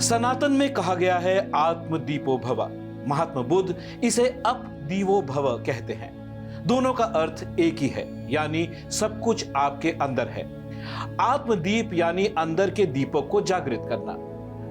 सनातन में कहा गया है आत्म दीपो भव। महात्मा बुद्ध इसे अप दीवो भव कहते हैं। दोनों का अर्थ एक ही है, यानी सब कुछ आपके अंदर है। आत्मदीप यानी अंदर के दीपक को जागृत करना,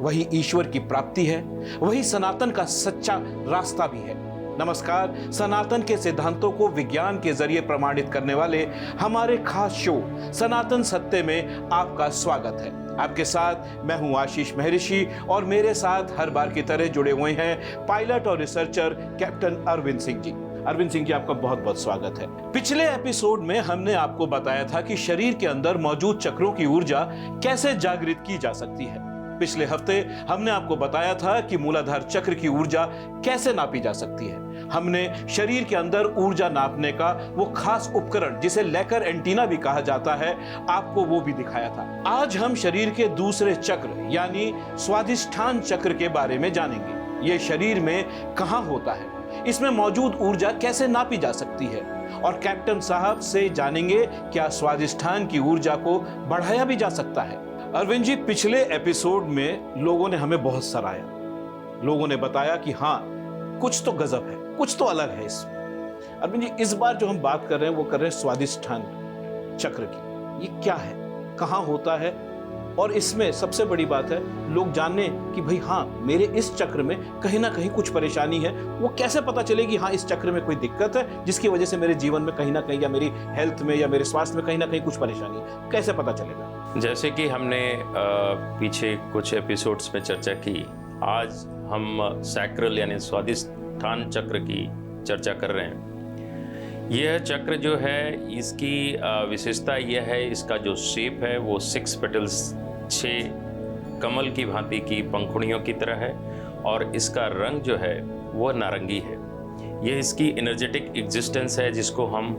वही ईश्वर की प्राप्ति है, वही सनातन का सच्चा रास्ता भी है। नमस्कार, सनातन के सिद्धांतों को विज्ञान के जरिए प्रमाणित करने वाले हमारे खास शो सनातन सत्य में आपका स्वागत है। आपके साथ मैं हूं आशीष महर्षि और मेरे साथ हर बार की तरह जुड़े हुए हैं पायलट और रिसर्चर कैप्टन अरविंद सिंह जी। अरविंद सिंह जी, आपका बहुत बहुत स्वागत है। पिछले एपिसोड में हमने आपको बताया था कि शरीर के अंदर मौजूद चक्रों की ऊर्जा कैसे जागृत की जा सकती है। पिछले हफ्ते हमने आपको बताया था कि मूलाधार चक्र की ऊर्जा कैसे नापी जा सकती है। हमने शरीर के अंदर ऊर्जा नापने का वो खास उपकरण जिसे लेकर एंटीना भी कहा जाता है, आपको वो भी दिखाया था। आज हम शरीर के दूसरे चक्र यानी स्वादिष्ठान चक्र के बारे में जानेंगे। ये शरीर में कहां होता है, इसमें मौजूद ऊर्जा कैसे नापी जा सकती है, और कैप्टन साहब से जानेंगे क्या स्वादिष्ठान की ऊर्जा को बढ़ाया भी जा सकता है। अरविंद जी, पिछले एपिसोड में लोगों ने हमें बहुत सराहा। लोगों ने बताया कि हाँ, कुछ तो गजब है, कुछ तो अलग है इसमें। अरविंद जी, इस बार जो हम बात कर रहे हैं वो कर रहे हैं स्वादिष्ठान चक्र की। ये क्या है, कहाँ होता है, और इसमें सबसे बड़ी बात है लोग जानने कि भाई हाँ, मेरे इस चक्र में कहीं ना कहीं कुछ परेशानी है। वो कैसे पता चलेगी हाँ इस चक्र में कोई दिक्कत है जिसकी वजह से मेरे जीवन में कहीं ना कहीं या मेरी हेल्थ में या मेरे स्वास्थ्य में कहीं ना कहीं कुछ परेशानी है, कैसे पता चलेगा? जैसे कि हमने पीछे कुछ एपिसोड्स में चर्चा की, आज हम सैक्रल यानी स्वादिष्ठान चक्र की चर्चा कर रहे हैं। यह चक्र जो है, इसकी विशेषता यह है, इसका जो शेप है वो 6 पेटल्स, 6 कमल की भांति की पंखुड़ियों की तरह है, और इसका रंग जो है वो नारंगी है। यह इसकी एनर्जेटिक एग्जिस्टेंस है, जिसको हम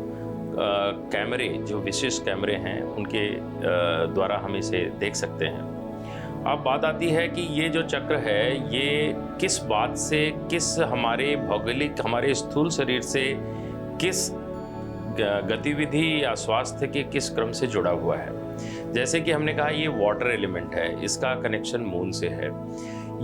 कैमरे, जो विशेष कैमरे हैं उनके द्वारा हम इसे देख सकते हैं। अब बात आती है कि ये जो चक्र है ये किस बात से, किस हमारे भौगोलिक, हमारे स्थूल शरीर से किस गतिविधि या स्वास्थ्य के किस क्रम से जुड़ा हुआ है। जैसे कि हमने कहा, ये वाटर एलिमेंट है, इसका कनेक्शन मून से है।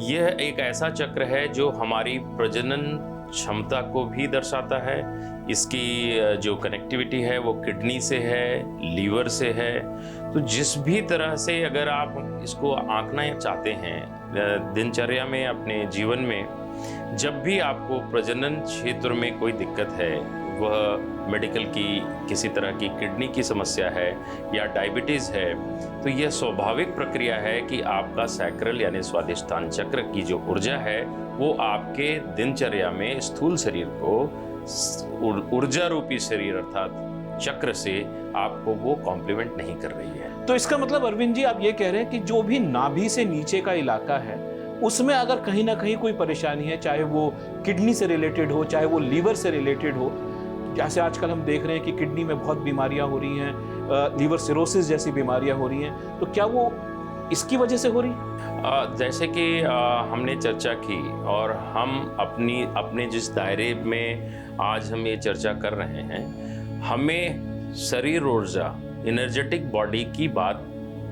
यह एक ऐसा चक्र है जो हमारी प्रजनन क्षमता को भी दर्शाता है। इसकी जो कनेक्टिविटी है वो किडनी से है, लीवर से है। तो जिस भी तरह से अगर आप इसको आंकना चाहते हैं दिनचर्या में, अपने जीवन में, जब भी आपको प्रजनन क्षेत्र में कोई दिक्कत है, वह मेडिकल की किसी तरह की किडनी की समस्या है या डायबिटीज़ है, तो यह स्वाभाविक प्रक्रिया है कि आपका सैक्रल यानी स्वादिष्ठान चक्र की जो ऊर्जा है वो आपके दिनचर्या में स्थूल शरीर को ऊर्जा रूपी शरीर अर्थात चक्र से आपको वो कॉम्प्लीमेंट नहीं कर रही है। तो इसका मतलब अरविंद जी, आप ये कह रहे हैं कि जो भी नाभि से नीचे का इलाका है उसमें अगर कहीं ना कहीं कोई परेशानी है, चाहे वो किडनी से रिलेटेड हो, चाहे वो लीवर से रिलेटेड हो, जैसे आजकल हम देख रहे हैं कि किडनी में बहुत बीमारियां हो रही हैं, लीवर सिरोसिस जैसी बीमारियां हो रही हैं, तो क्या वो इसकी वजह से हो रही है? जैसे कि हमने चर्चा की, और हम अपने जिस दायरे में आज हम ये चर्चा कर रहे हैं, हमें शरीर ऊर्जा, एनर्जेटिक बॉडी की बात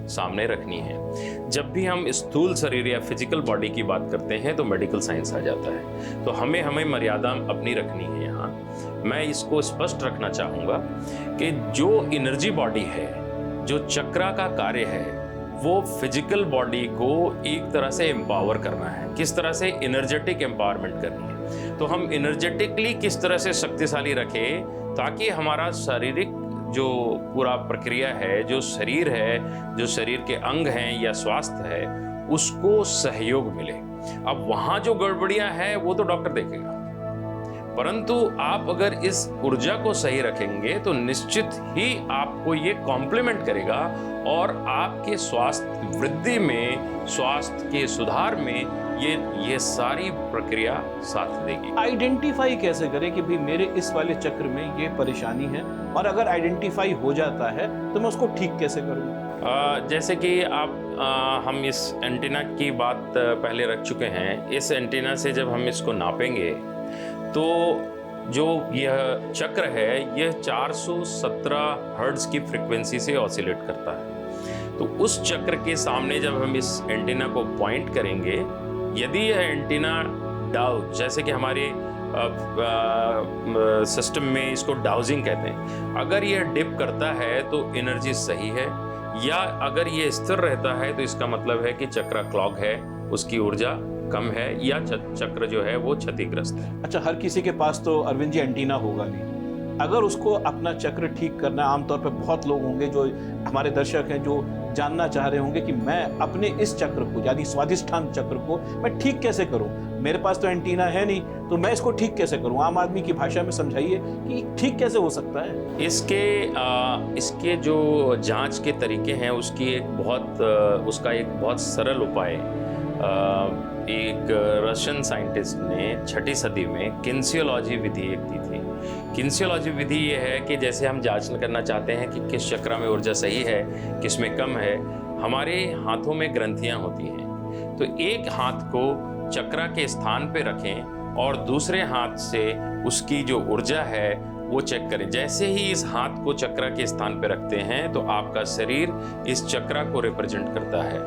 सामने रखनी है। जब भी हम स्थूल शरीर या फिजिकल बॉडी की बात करते हैं तो मेडिकल साइंस आ जाता है। तो हमें मर्यादा अपनी रखनी है। यहाँ मैं इसको स्पष्ट रखना चाहूँगा कि जो एनर्जी बॉडी है, जो चक्रा का कार्य है, वो फिजिकल बॉडी को एक तरह से एम्पावर करना है। किस तरह से एनर्जेटिक एम्पावरमेंट करनी है, तो हम एनर्जेटिकली किस तरह से शक्तिशाली रखें ताकि हमारा शारीरिक जो पूरा प्रक्रिया है, जो शरीर है, जो शरीर के अंग हैं या स्वास्थ्य है, उसको सहयोग मिले। अब वहाँ जो गड़बड़ियाँ हैं वो तो डॉक्टर देखेगा, परंतु आप अगर इस ऊर्जा को सही रखेंगे तो निश्चित ही आपको ये कॉम्प्लीमेंट करेगा और आपके स्वास्थ्य वृद्धि में, स्वास्थ्य के सुधार में ये सारी प्रक्रिया साथ देगी। आइडेंटिफाई कैसे करें कि भाई मेरे इस वाले चक्र में ये परेशानी है, और अगर आइडेंटिफाई हो जाता है तो मैं उसको ठीक कैसे करूँ? जैसे कि हम इस एंटीना की बात पहले रख चुके हैं। इस एंटीना से जब हम इसको नापेंगे तो जो यह चक्र है यह 417 हर्ट्ज की फ्रीक्वेंसी से ऑसिलेट करता है। तो उस चक्र के सामने जब हम इस एंटीना को पॉइंट करेंगे, यदि यह एंटीना डाउ, जैसे कि हमारे सिस्टम में इसको डाउजिंग कहते हैं, अगर यह डिप करता है तो एनर्जी सही है, या अगर ये स्थिर रहता है तो इसका मतलब है कि चक्र क्लॉग है, उसकी ऊर्जा कम है, या चक्र जो है वो क्षतिग्रस्त है। अच्छा, हर किसी के पास तो अरविंद जी एंटीना होगा नहीं। अगर उसको अपना चक्र ठीक करना, आमतौर पर बहुत लोग होंगे जो हमारे दर्शक हैं जो जानना चाह रहे होंगे कि मैं अपने इस चक्र को, यानी स्वादिष्ठान चक्र को मैं ठीक कैसे करूं। मेरे पास तो एंटीना है नहीं, तो मैं इसको ठीक कैसे करूं? आम आदमी की भाषा में समझाइए कि ठीक कैसे हो सकता है। इसके जो जांच के तरीके हैं उसका एक बहुत सरल उपाय एक रशियन साइंटिस्ट ने 6ठी सदी में किन्सियोलॉजी विधि एक दी थी। किन्सियोलॉजी विधि ये है कि जैसे हम जांच करना चाहते हैं कि किस चक्र में ऊर्जा सही है, किस में कम है। हमारे हाथों में ग्रंथियां होती हैं, तो एक हाथ को चक्र के स्थान पे रखें और दूसरे हाथ से उसकी जो ऊर्जा है वो चेक करें। जैसे ही इस हाथ को चक्र के स्थान पे रखते हैं तो आपका शरीर इस चक्र को रिप्रेजेंट करता है।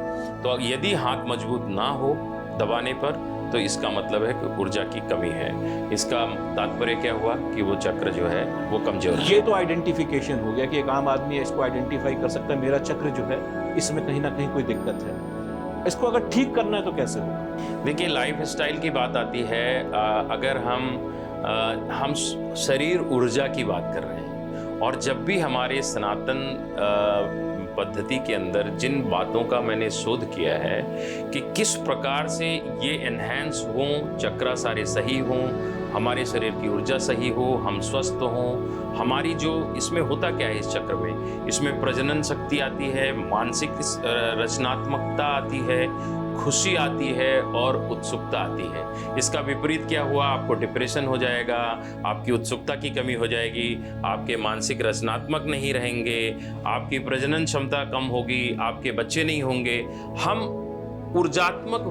तो यदि हाथ मजबूत ना हो दबाने पर, तो इसका मतलब है कि ऊर्जा की कमी है। इसका तात्पर्य क्या हुआ कि वो चक्र जो है वो कमजोर है। ये तो आइडेंटिफिकेशन हो गया कि एक आम आदमी इसको आइडेंटिफाई कर सकता है, मेरा चक्र जो है इसमें कहीं ना कहीं कोई दिक्कत है। इसको अगर ठीक करना है तो कैसे हो? देखिए, लाइफ स्टाइल की बात आती है। अगर हम शरीर ऊर्जा की बात कर रहे हैं, और जब भी हमारे सनातन पद्धति के अंदर जिन बातों का मैंने शोध किया है कि किस प्रकार से ये एनहेंस हों, चक्र सारे सही हों, हमारे शरीर की ऊर्जा सही हो, हम स्वस्थ हों, हमारी जो इसमें होता क्या है इस चक्र में, इसमें प्रजनन शक्ति आती है, मानसिक रचनात्मकता आती है, खुशी आती है और उत्सुकता आती है। इसका विपरीत क्या हुआ? आपको डिप्रेशन हो जाएगा, आपकी उत्सुकता की कमी हो जाएगी, आपके मानसिक रचनात्मक नहीं रहेंगे, आपकी प्रजनन क्षमता कम होगी, आपके बच्चे नहीं होंगे। हम ऊर्जात्मक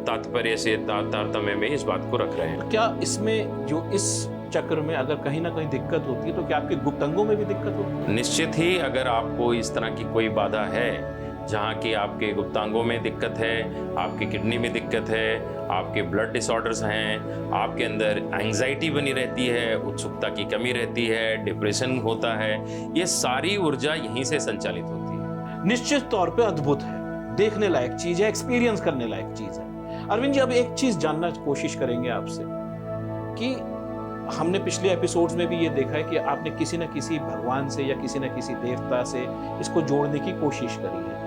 तात्पर्य से तारतम्य में इस बात को रख रहे हैं। क्या इसमें जो इस चक्र में अगर कहीं ना कहीं दिक्कत होती है तो क्या आपके गुप्तांगों में भी दिक्कत होती है? निश्चित ही, अगर आपको इस तरह की कोई बाधा है जहाँ की आपके गुप्तांगों में दिक्कत है, आपकी किडनी में दिक्कत है, आपके ब्लड डिसऑर्डर्स हैं, आपके अंदर एंग्जाइटी बनी रहती है, उत्सुकता की कमी रहती है, डिप्रेशन होता है, ये सारी ऊर्जा यहीं से संचालित होती है। निश्चित तौर पे अद्भुत है, देखने लायक चीज है, एक्सपीरियंस करने लायक चीज है। अरविंद जी, अब एक चीज जानना कोशिश करेंगे आपसे कि हमने पिछले एपिसोड्स में भी ये देखा है कि आपने किसी न किसी भगवान से या किसी न किसी देवता से इसको जोड़ने की कोशिश करी है।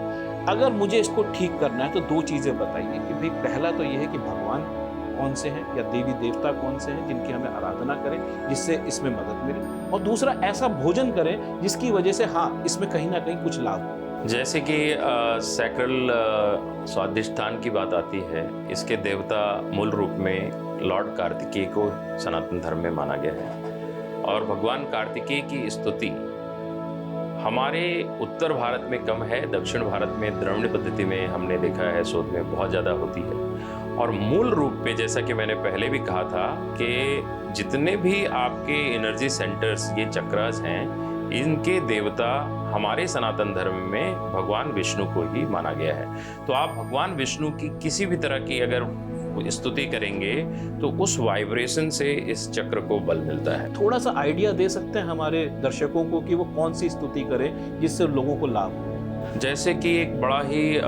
अगर मुझे इसको ठीक करना है तो दो चीजें बताइए कि भाई पहला तो ये है कि भगवान कौन से हैं या देवी देवता कौन से हैं जिनकी हमें आराधना करें जिससे इसमें मदद मिले, और दूसरा ऐसा भोजन करें जिसकी वजह से हाँ इसमें कहीं ना कहीं कुछ लाभ हो। जैसे कि सैक्रल स्वादिष्ठान की बात आती है, इसके देवता मूल रूप में लॉर्ड कार्तिकेय को सनातन धर्म में माना गया है, और भगवान कार्तिकेय की स्तुति हमारे उत्तर भारत में कम है, दक्षिण भारत में द्रविड़ पद्धति में हमने देखा है शोध में बहुत ज़्यादा होती है। और मूल रूप में जैसा कि मैंने पहले भी कहा था कि जितने भी आपके एनर्जी सेंटर्स, ये चक्रास हैं, इनके देवता हमारे सनातन धर्म में भगवान विष्णु को ही माना गया है। तो आप भगवान विष्णु की किसी भी तरह की अगर स्तुति करेंगे तो उस वाइब्रेशन से इस चक्र को बल मिलता है। थोड़ा सा आइडिया दे सकते हैं हमारे दर्शकों को कि वो कौन सी स्तुति करें जिससे लोगों को लाभ हो? जैसे कि एक बड़ा ही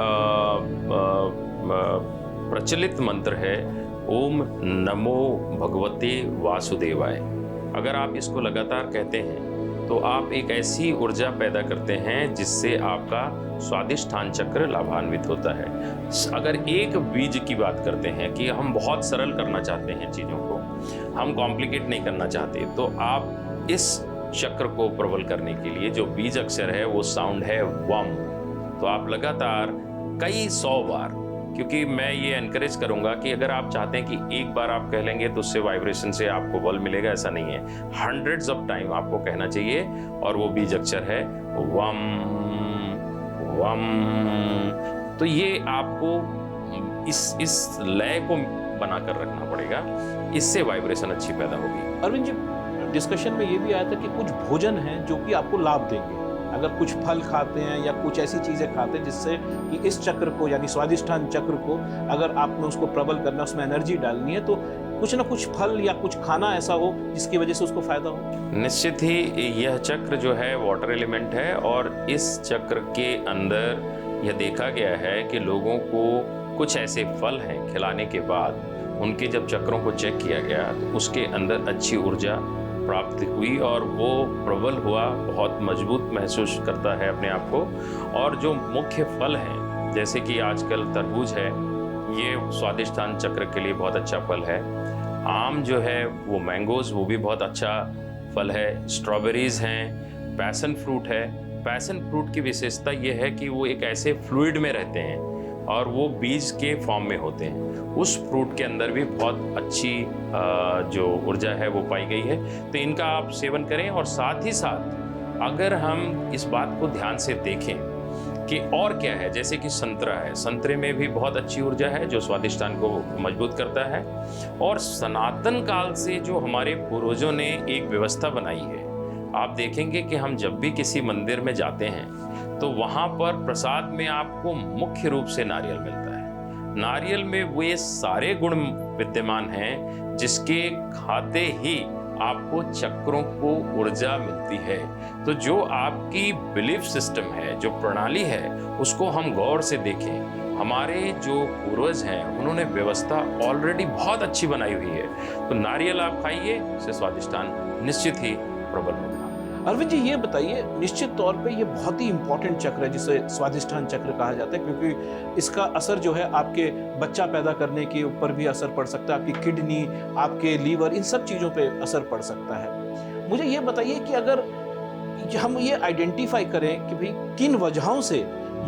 प्रचलित मंत्र है, ओम नमो भगवते वासुदेवाय। अगर आप इसको लगातार कहते हैं तो आप एक ऐसी ऊर्जा पैदा करते हैं जिससे आपका स्वादिष्ठान चक्र लाभान्वित होता है। अगर एक बीज की बात करते हैं कि हम बहुत सरल करना चाहते हैं चीज़ों को, हम कॉम्प्लिकेट नहीं करना चाहते, तो आप इस चक्र को प्रबल करने के लिए जो बीज अक्षर है वो साउंड है वम। तो आप लगातार कई 100 बार, क्योंकि मैं ये एनकरेज करूंगा कि अगर आप चाहते हैं कि एक बार आप कह लेंगे तो उससे वाइब्रेशन से आपको बल मिलेगा, ऐसा नहीं है। हंड्रेड्स ऑफ टाइम आपको कहना चाहिए, और वो बीज अक्षर है वम वम। तो ये आपको इस लय को बनाकर रखना पड़ेगा, इससे वाइब्रेशन अच्छी पैदा होगी। अरविंद जी, डिस्कशन में ये भी आया था कि कुछ भोजन हैं जो कि आपको लाभ देंगे, अगर कुछ फल खाते हैं या कुछ ऐसी चीज़ें खाते हैं जिससे कि इस चक्र को यानी स्वादिष्ठान चक्र को अगर आपने उसको प्रबल करना, उसमें एनर्जी डालनी है, तो कुछ ना कुछ फल या कुछ खाना ऐसा हो जिसकी वजह से उसको फायदा हो? निश्चित ही यह चक्र जो है वाटर एलिमेंट है, और इस चक्र के अंदर यह देखा गया है कि लोगों को कुछ ऐसे फल हैं खिलाने के बाद उनके जब चक्रों को चेक किया गया तो उसके अंदर अच्छी ऊर्जा प्राप्त हुई और वो प्रबल हुआ, बहुत मजबूत महसूस करता है अपने आप को। और जो मुख्य फल हैं जैसे कि आजकल तरबूज है, ये स्वादिष्ठान चक्र के लिए बहुत अच्छा फल है। आम जो है वो मैंगोज, वो भी बहुत अच्छा फल है। स्ट्रॉबेरीज हैं, पैसन फ्रूट है। पैसन फ्रूट की विशेषता ये है कि वो एक ऐसे फ्लूइड में रहते हैं और वो बीज के फॉर्म में होते हैं। उस फ्रूट के अंदर भी बहुत अच्छी जो ऊर्जा है वो पाई गई है, तो इनका आप सेवन करें। और साथ ही साथ अगर हम इस बात को ध्यान से देखें कि और क्या है, जैसे कि संतरा है, संतरे में भी बहुत अच्छी ऊर्जा है जो स्वादिष्ठान को मजबूत करता है। और सनातन काल से जो हमारे पूर्वजों ने एक व्यवस्था बनाई है, आप देखेंगे कि हम जब भी किसी मंदिर में जाते हैं तो वहाँ पर प्रसाद में आपको मुख्य रूप से नारियल मिलता है। नारियल में वे सारे गुण विद्यमान हैं जिसके खाते ही आपको चक्रों को ऊर्जा मिलती है। तो जो आपकी बिलीफ सिस्टम है, जो प्रणाली है, उसको हम गौर से देखें। हमारे जो पूर्वज हैं उन्होंने व्यवस्था ऑलरेडी बहुत अच्छी बनाई हुई है। तो नारियल आप खाइए, इससे स्वादिष्ठान निश्चित ही प्रबल होगा। अरविंद जी, ये बताइए, निश्चित तौर पे ये बहुत ही इंपॉर्टेंट चक्र है जिसे स्वादिष्ठान चक्र कहा जाता है, क्योंकि इसका असर जो है आपके बच्चा पैदा करने के ऊपर भी असर पड़ सकता है, आपकी किडनी, आपके लीवर, इन सब चीज़ों पे असर पड़ सकता है। मुझे ये बताइए कि अगर हम ये आइडेंटिफाई करें कि भाई किन वजहों से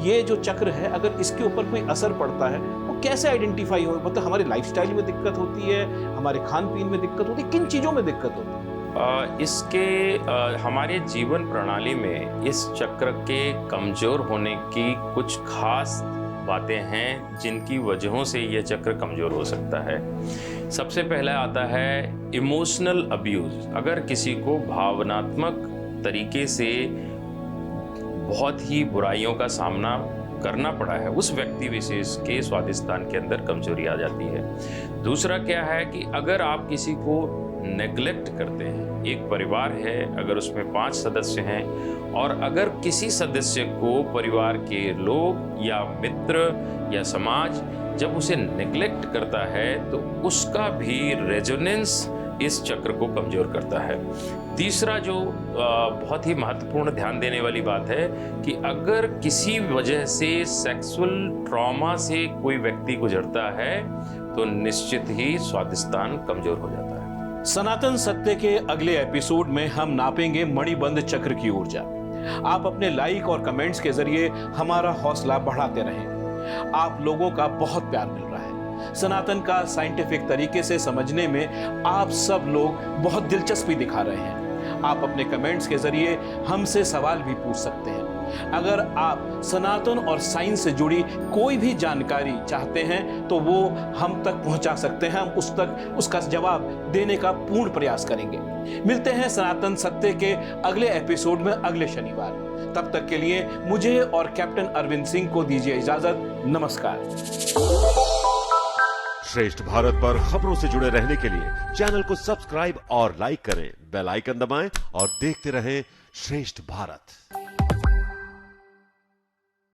ये जो चक्र है, अगर इसके ऊपर कोई असर पड़ता है, वो कैसे आइडेंटिफाई हो? मतलब हमारे लाइफस्टाइल में दिक्कत होती है, हमारे खान पीन में दिक्कत होती है, किन चीज़ों में दिक्कत होती है? हमारे जीवन प्रणाली में इस चक्र के कमजोर होने की कुछ खास बातें हैं जिनकी वजहों से यह चक्र कमजोर हो सकता है। सबसे पहला आता है इमोशनल अब्यूज। अगर किसी को भावनात्मक तरीके से बहुत ही बुराइयों का सामना करना पड़ा है, उस व्यक्ति विशेष के स्वादिष्ठान के अंदर कमजोरी आ जाती है। दूसरा क्या है कि अगर आप किसी को नेग्लेक्ट करते हैं, एक परिवार है, अगर उसमें 5 सदस्य हैं और अगर किसी सदस्य को परिवार के लोग या मित्र या समाज जब उसे नेग्लेक्ट करता है तो उसका भी रेजोनेंस इस चक्र को कमजोर करता है। तीसरा जो बहुत ही महत्वपूर्ण ध्यान देने वाली बात है कि अगर किसी वजह से सेक्सुअल ट्रॉमा से कोई व्यक्ति गुजरता है तो निश्चित ही स्वादिष्ठान कमजोर हो जाता है। सनातन सत्य के अगले एपिसोड में हम नापेंगे मणिबंध चक्र की ऊर्जा। आप अपने लाइक और कमेंट्स के जरिए हमारा हौसला बढ़ाते रहें। आप लोगों का बहुत प्यार मिल रहा है। सनातन का साइंटिफिक तरीके से समझने में आप सब लोग बहुत दिलचस्पी दिखा रहे हैं। आप अपने कमेंट्स के जरिए हमसे सवाल भी पूछ सकते हैं। अगर आप सनातन और साइंस से जुड़ी कोई भी जानकारी चाहते हैं तो वो हम तक पहुंचा सकते हैं। हम उस तक उसका जवाब देने का पूर्ण प्रयास करेंगे। मिलते हैं सनातन सत्य के अगले एपिसोड में अगले शनिवार। तब तक के लिए मुझे और कैप्टन अरविंद सिंह को दीजिए इजाजत। नमस्कार। श्रेष्ठ भारत पर खबरों से जुड़े रहने के लिए चैनल को सब्सक्राइब और लाइक करें, बेल आइकन दबाएं और देखते रहें श्रेष्ठ भारत।